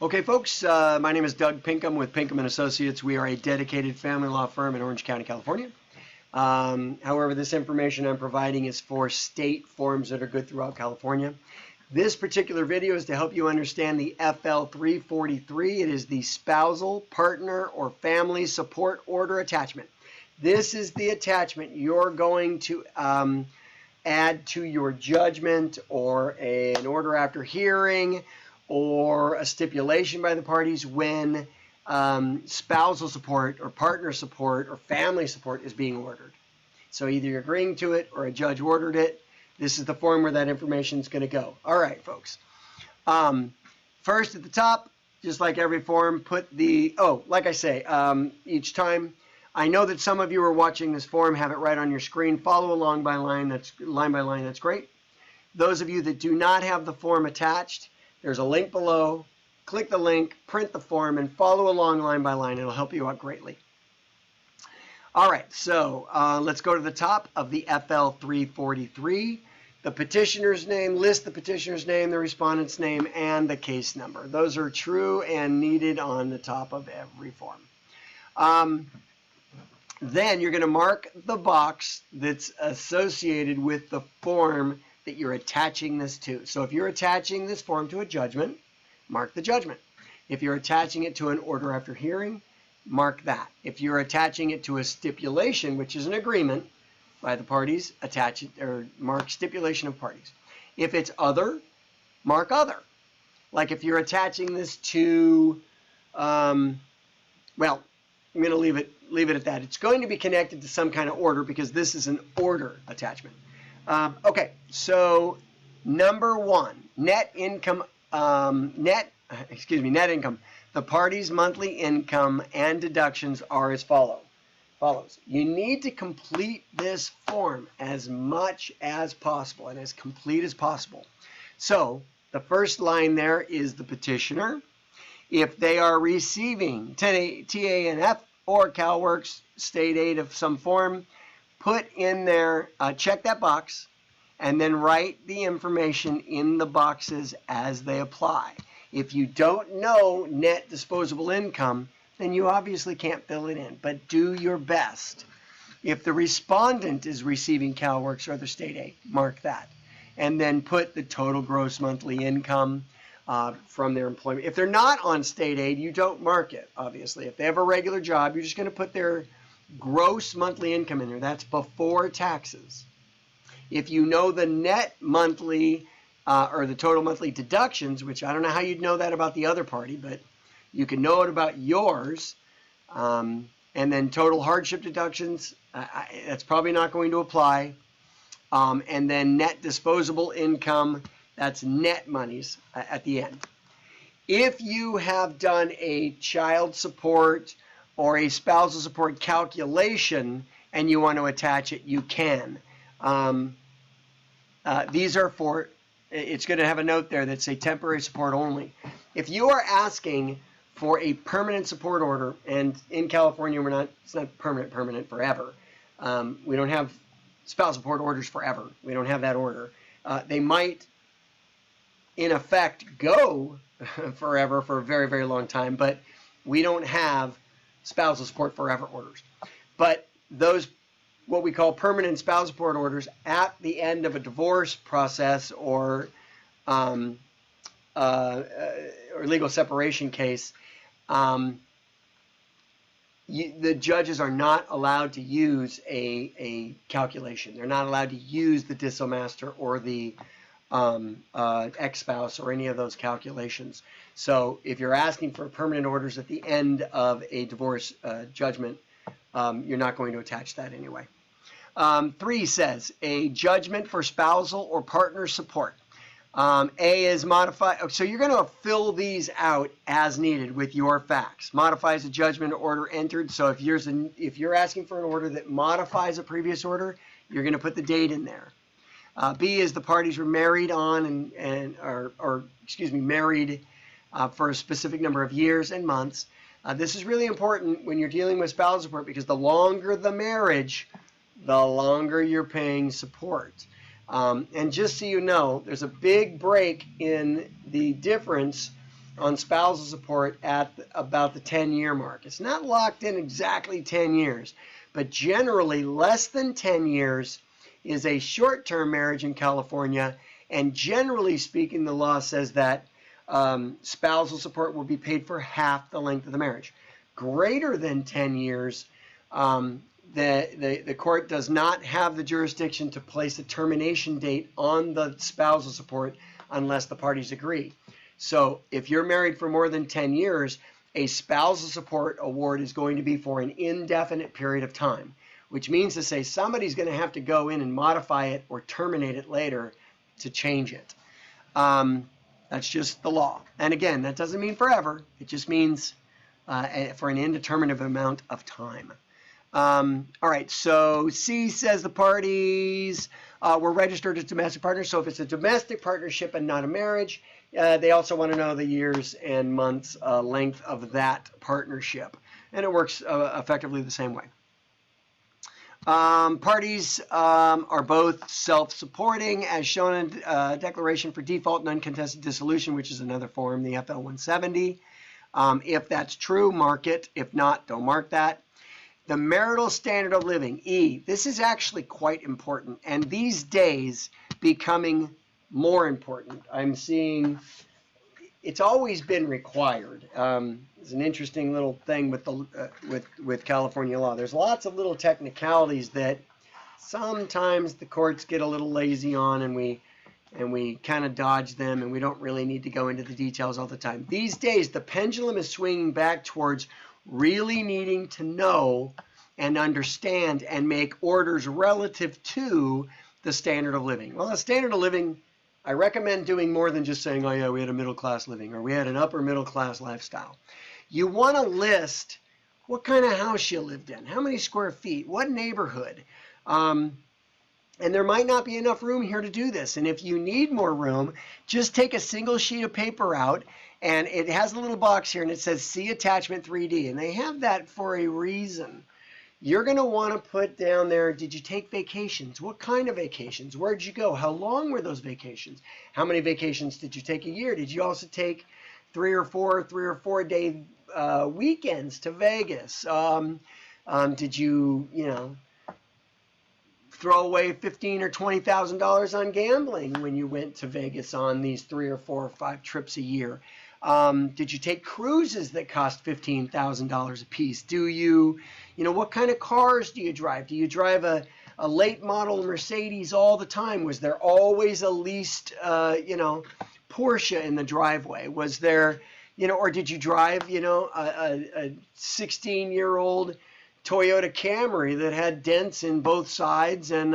Okay, folks, my name is Doug Pinkham with Pinkham & Associates. We are a dedicated family law firm in Orange County, California. However, this information I'm providing is for state forms that are good throughout California. This particular video is to help you understand the FL 343. It is the spousal, partner, or family support order attachment. This is the attachment you're going to add to your judgment or an order after hearing or a stipulation by the parties when spousal support or partner support or family support is being ordered. So either you're agreeing to it or a judge ordered it. This is the form where that information is going to go. All right, folks. First at the top, just like every form, put the, like I say, each time, I know that some of you are watching this form, have it right on your screen. Follow along by line. That's line by line. That's great. Those of you that do not have the form attached, there's a link below. Click the link, print the form, and follow along line by line. It'll help you out greatly. All right, so let's go to the top of the FL 343. The petitioner's name, list the petitioner's name, the respondent's name, and the case number. Those are true and needed on the top of every form. Then you're going to mark the box that's associated with the form that you're attaching this to. So if you're attaching this form to a judgment, mark the judgment. If you're attaching it to an order after hearing, mark that. If you're attaching it to a stipulation, which is an agreement by the parties, attach it or mark stipulation of parties. If it's other, mark other. Like if you're attaching this to, well, I'm going to leave it at that. It's going to be connected to some kind of order because this is an order attachment. Okay, so number one, net income. Net income. The parties' monthly income and deductions are as follows. You need to complete this form as much as possible and as complete as possible. So the first line there is the petitioner. If they are receiving TANF or CalWORKS state aid of some form, put in there, check that box, and then write the information in the boxes as they apply. If you don't know net disposable income, then you obviously can't fill it in, but do your best. If the respondent is receiving CalWORKS or other state aid, mark that. And then put the total gross monthly income from their employment. If they're not on state aid, you don't mark it, obviously. If they have a regular job, you're just going to put their gross monthly income in there. That's before taxes. If you know the net monthly or the total monthly deductions, which I don't know how you'd know that about the other party, but you can know it about yours. And then total hardship deductions, that's probably not going to apply. And then net disposable income, that's net monies at the end. If you have done a child support or a spousal support calculation and you want to attach it, you can. These are for, it's going to have a note there that say temporary support only. If you are asking for a permanent support order, and in California it's not permanent forever. We don't have spousal support orders forever. We don't have that order. They might in effect go forever for a very, very long time, but we don't have spousal support forever orders. But those, what we call permanent spousal support orders at the end of a divorce process or legal separation case, the judges are not allowed to use a calculation. They're not allowed to use the disomaster or the ex-spouse or any of those calculations. So if you're asking for permanent orders at the end of a divorce judgment, you're not going to attach that anyway. 3 says a judgment for spousal or partner support. A is modify. So you're going to fill these out as needed with your facts. Modifies a judgment or order entered. So if you're asking for an order that modifies a previous order, you're going to put the date in there. B is the parties were married on married for a specific number of years and months. This is really important when you're dealing with spousal support because the longer the marriage, the longer you're paying support. And just so you know, there's a big break in the difference on spousal support at about the 10-year mark. It's not locked in exactly 10 years, but generally less than 10 years is a short-term marriage in California, and generally speaking, the law says that spousal support will be paid for half the length of the marriage. Greater than 10 years, the court does not have the jurisdiction to place a termination date on the spousal support unless the parties agree. So if you're married for more than 10 years, a spousal support award is going to be for an indefinite period of time, which means to say somebody's going to have to go in and modify it or terminate it later to change it. That's just the law. And again, that doesn't mean forever. It just means for an indeterminate amount of time. All right, so C says the parties were registered as domestic partners. So if it's a domestic partnership and not a marriage, they also want to know the years and months length of that partnership. And it works effectively the same way. Parties are both self-supporting, as shown in Declaration for Default and Uncontested Dissolution, which is another form, the FL 170. If that's true, mark it. If not, don't mark that. The marital standard of living, E. This is actually quite important, and these days becoming more important. I'm seeing it's always been required. It's an interesting little thing with the with California law. There's lots of little technicalities that sometimes the courts get a little lazy on, and we kind of dodge them, and we don't really need to go into the details all the time. These days, the pendulum is swinging back towards really needing to know and understand and make orders relative to the standard of living. Well, the standard of living, I recommend doing more than just saying, oh yeah, we had a middle class living, or we had an upper middle class lifestyle. You want to list what kind of house you lived in, how many square feet, what neighborhood. And there might not be enough room here to do this. And if you need more room, just take a single sheet of paper out, and it has a little box here, and it says See Attachment 3D. And they have that for a reason. You're going to want to put down there, did you take vacations? What kind of vacations? Where'd you go? How long were those vacations? How many vacations did you take a year? Did you also take 3 or 4 day weekends to Vegas? Did you, throw away $15,000 or $20,000 on gambling when you went to Vegas on these 3 or 4 or 5 trips a year? Did you take cruises that cost $15,000 a piece? Do you, what kind of cars do you drive? Do you drive a late model Mercedes all the time? Was there always a leased, Porsche in the driveway? Was there, or did you drive, a 16-year-old Toyota Camry that had dents in both sides and,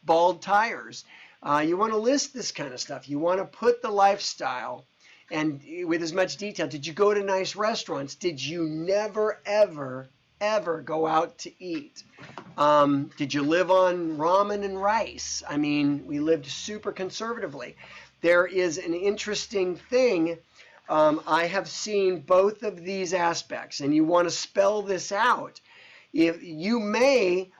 bald tires? You want to list this kind of stuff. You want to put the lifestyle and with as much detail. Did you go to nice restaurants? Did you never, ever, ever go out to eat? Did you live on ramen and rice? I mean, we lived super conservatively. There is an interesting thing. I have seen both of these aspects, and you want to spell this out. If you may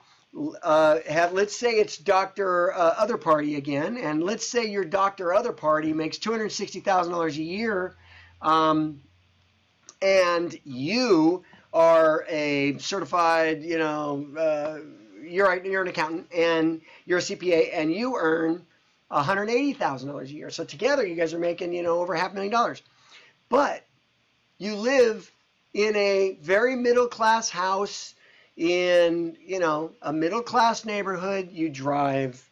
have, let's say it's Dr. Other Party again, and let's say your Dr. Other Party makes $260,000 a year, and you are a certified, you're an accountant, and you're a CPA, and you earn $180,000 a year. So together, you guys are making, over $500,000. But you live in a very middle-class house in, a middle-class neighborhood. You drive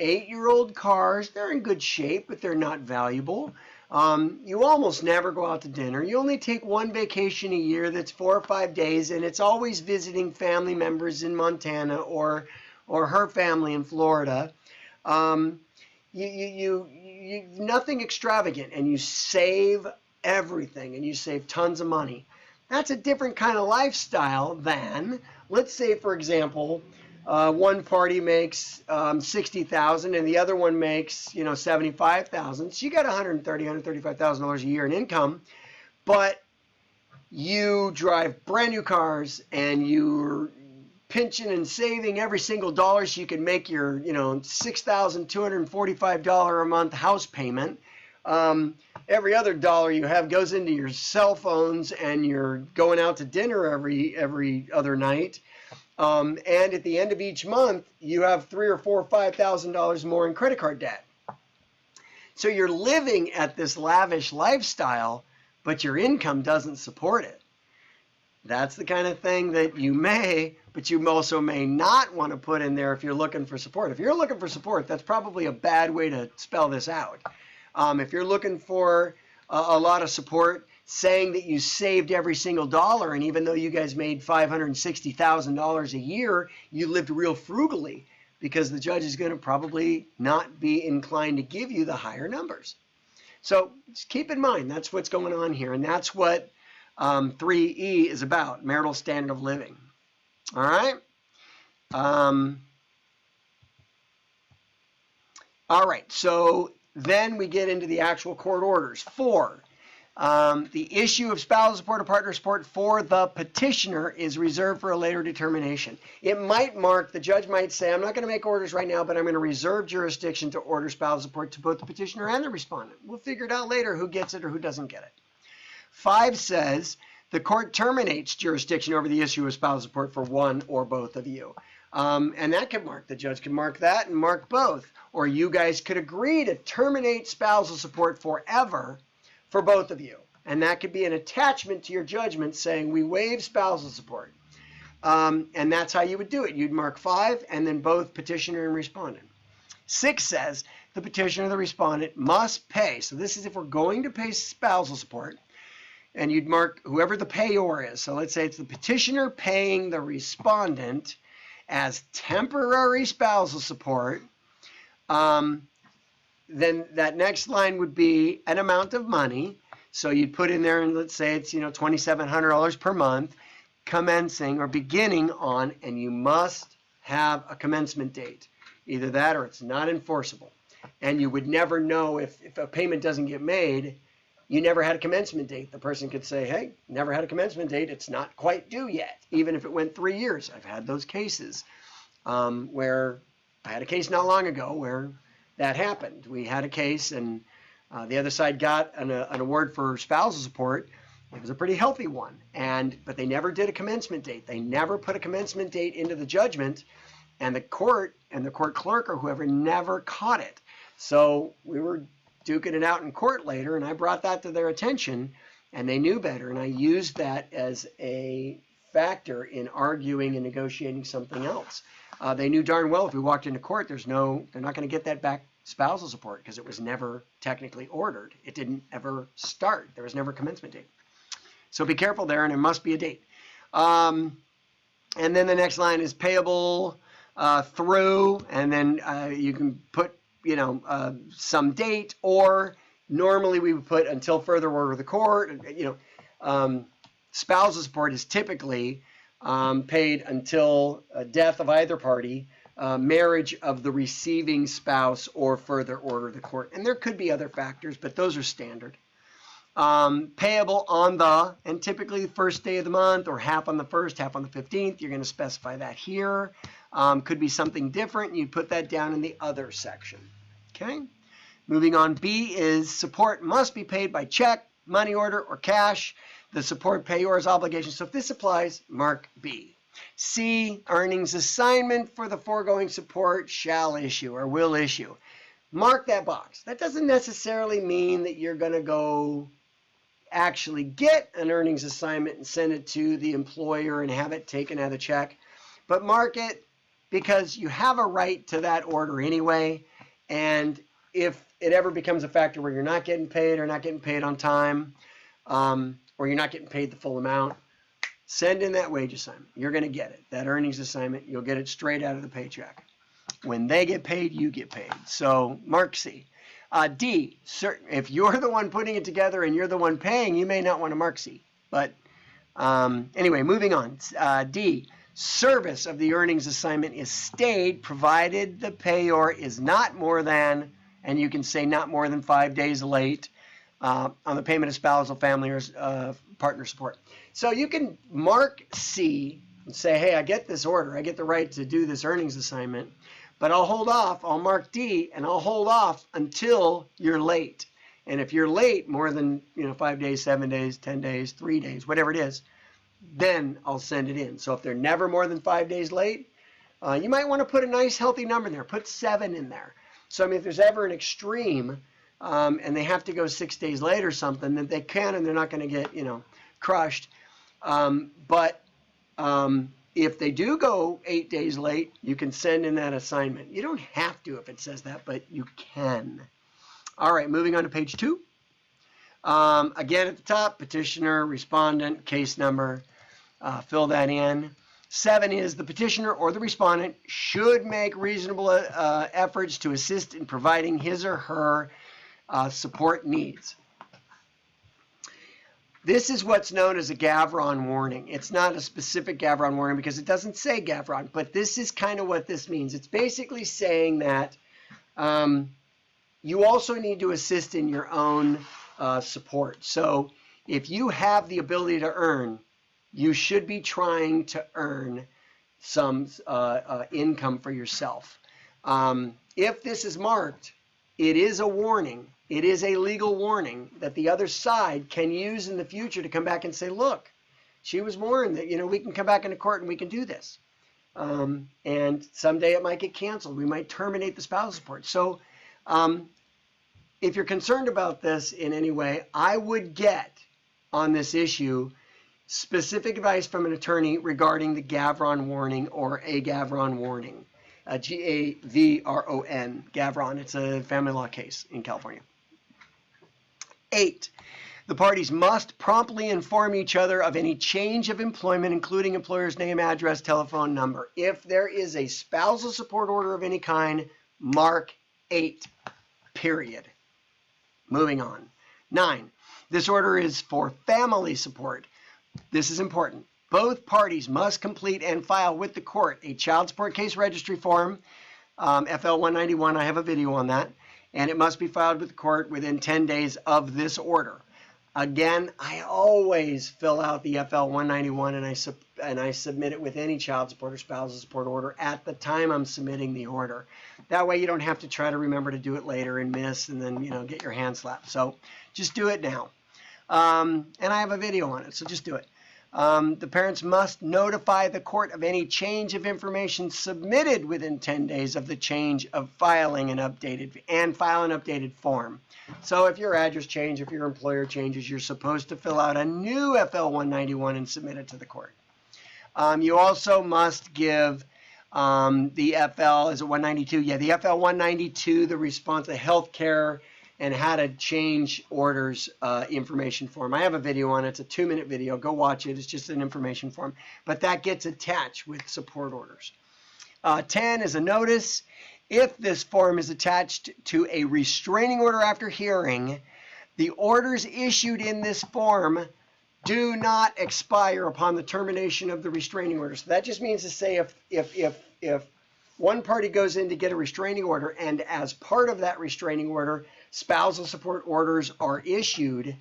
8-year-old cars. They're in good shape, but they're not valuable. You almost never go out to dinner. You only take one vacation a year that's 4 or 5 days, and it's always visiting family members in Montana or her family in Florida. You nothing extravagant, and you save everything, and you save tons of money. That's a different kind of lifestyle than, let's say, for example, one party makes $60,000 and the other one makes, $75,000. So you got $135,000 a year in income, but you drive brand new cars and you're pinching and saving every single dollar so you can make your, $6,245 a month house payment. Every other dollar you have goes into your cell phones, and you're going out to dinner every other night. And at the end of each month, you have $3,000 or $4,000 or $5,000 more in credit card debt. So you're living at this lavish lifestyle, but your income doesn't support it. That's the kind of thing that you may, but you also may not want to put in there if you're looking for support. If you're looking for support, that's probably a bad way to spell this out. If you're looking for a lot of support, saying that you saved every single dollar, and even though you guys made $560,000 a year, you lived real frugally, because the judge is going to probably not be inclined to give you the higher numbers. So just keep in mind, that's what's going on here, and that's what 3E is about, marital standard of living. All right? All right, so then we get into the actual court orders. 4. The issue of spousal support or partner support for the petitioner is reserved for a later determination. It might mark, the judge might say, I'm not going to make orders right now, but I'm going to reserve jurisdiction to order spousal support to both the petitioner and the respondent. We'll figure it out later who gets it or who doesn't get it. 5 says the court terminates jurisdiction over the issue of spousal support for one or both of you. And that can mark, the judge can mark that and mark both. Or you guys could agree to terminate spousal support forever for both of you. And that could be an attachment to your judgment saying we waive spousal support. And that's how you would do it. You'd mark 5 and then both petitioner and respondent. 6 says the petitioner or the respondent must pay. So this is if we're going to pay spousal support. And you'd mark whoever the payor is. So let's say it's the petitioner paying the respondent as temporary spousal support. Then that next line would be an amount of money. So you'd put in there, and let's say it's $2,700 per month, commencing or beginning on, and you must have a commencement date. Either that or it's not enforceable. And you would never know if a payment doesn't get made, you never had a commencement date. The person could say, hey, never had a commencement date. It's not quite due yet, even if it went 3 years. I've had those cases where I had a case not long ago where that happened. We had a case, and the other side got an award for spousal support. It was a pretty healthy one, but they never did a commencement date. They never put a commencement date into the judgment, and the court and the court clerk or whoever never caught it. So we were duking it out in court later, and I brought that to their attention, and they knew better, and I used that as a factor in arguing and negotiating something else. They knew darn well if we walked into court, they're not going to get that back spousal support because it was never technically ordered. It didn't ever start. There was never a commencement date. So be careful there, and there must be a date. And then the next line is payable through, and then you can put some date, or normally we would put until further order of the court. Spousal support is typically paid until death of either party, marriage of the receiving spouse, or further order of the court. And there could be other factors, but those are standard. Payable on the, and typically the first day of the month, or half on the 1st, half on the 15th. You're going to specify that here. Could be something different, and you put that down in the other section. Okay? Moving on, B is support must be paid by check, money order, or cash. The support payor's obligation. So if this applies, mark B. C, earnings assignment for the foregoing support shall issue or will issue. Mark that box. That doesn't necessarily mean that you're going to go actually get an earnings assignment and send it to the employer and have it taken out of the check. But mark it because you have a right to that order anyway. And if it ever becomes a factor where you're not getting paid or not getting paid on time, or you're not getting paid the full amount, send in that wage assignment. You're going to get it. That earnings assignment, you'll get it straight out of the paycheck. When they get paid, you get paid. So mark C. D, if you're the one putting it together and you're the one paying, you may not want to mark C. But anyway, moving on. D, service of the earnings assignment is stayed provided the payor is not more than, and you can say not more than 5 days late, on the payment of spousal, family, or partner support. So you can mark C and say, hey, I get this order. I get the right to do this earnings assignment, but I'll hold off. I'll mark D, and I'll hold off until you're late. And if you're late more than 5 days, 7 days, 10 days, 3 days, whatever it is, then I'll send it in. So if they're never more than 5 days late, you might want to put a nice healthy number in there. Put 7 in there. So I mean, if there's ever an extreme and they have to go 6 days late or something, then they can, and they're not going to get crushed. But if they do go 8 days late, you can send in that assignment. You don't have to if it says that, but you can. All right, moving on to page 2. Again, at the top, petitioner, respondent, case number. Fill that in. 7 is the petitioner or the respondent should make reasonable efforts to assist in providing his or her support needs. This is what's known as a Gavron warning. It's not a specific Gavron warning because it doesn't say Gavron, but this is kind of what this means. It's basically saying that you also need to assist in your own support. So if you have the ability to earn, you should be trying to earn some income for yourself. If this is marked, it is a warning. It is a legal warning that the other side can use in the future to come back and say, look, she was warned that, we can come back into court and we can do this. And someday it might get canceled. We might terminate the spousal support. So if you're concerned about this in any way, I would get on this issue specific advice from an attorney regarding the Gavron warning or a Gavron warning. G-A-V-R-O-N, Gavron. It's a family law case in California. 8, the parties must promptly inform each other of any change of employment, including employer's name, address, telephone number. If there is a spousal support order of any kind, mark 8, period. Moving on. 9, this order is for family support. This is important. Both parties must complete and file with the court a child support case registry form, FL 191. I have a video on that. And it must be filed with the court within 10 days of this order. Again, I always fill out the FL 191 and I submit it with any child support or spousal support order at the time I'm submitting the order. That way you don't have to try to remember to do it later and miss and then get your hand slapped. So just do it now. And I have a video on it, so just do it. The parents must notify the court of any change of information submitted within 10 days of the change of filing an updated and file an updated form. So if your address changes, if your employer changes, you're supposed to fill out a new FL 191 and submit it to the court. You also must give the FL, is it 192? Yeah, the FL 192, the response to health care and how to change orders information form. I have a video on it. It's a 2-minute video. Go watch it. It's just an information form. But that gets attached with support orders. 10 is a notice. If this form is attached to a restraining order after hearing, the orders issued in this form do not expire upon the termination of the restraining order. So that just means to say if one party goes in to get a restraining order and as part of that restraining order, spousal support orders are issued,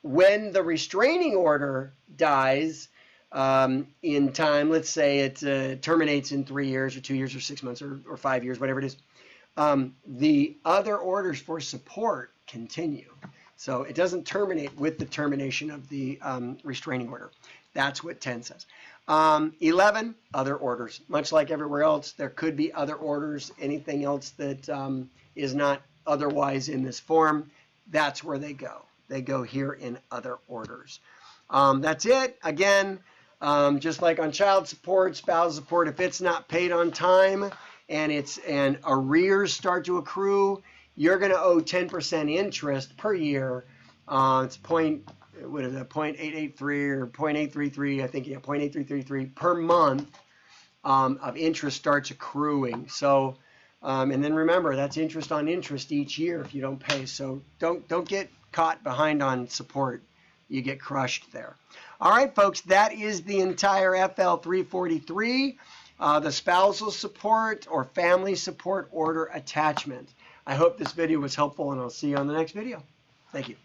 when the restraining order dies in time, let's say it terminates in 3 years or 2 years or 6 months or 5 years, whatever it is, the other orders for support continue. So it doesn't terminate with the termination of the restraining order. That's what 10 says. 11, other orders. Much like everywhere else, there could be other orders. Anything else that is not otherwise in this form, that's where they go. They go here in other orders. That's it. Again, just like on child support, spousal support, if it's not paid on time and arrears start to accrue, you're going to owe 10% interest per year. It's 0.883 or 0.833, I think, yeah, 0.8333 per month of interest starts accruing. So, and then remember, that's interest on interest each year if you don't pay. So don't get caught behind on support. You get crushed there. All right, folks, that is the entire FL 343, the spousal support or family support order attachment. I hope this video was helpful, and I'll see you on the next video. Thank you.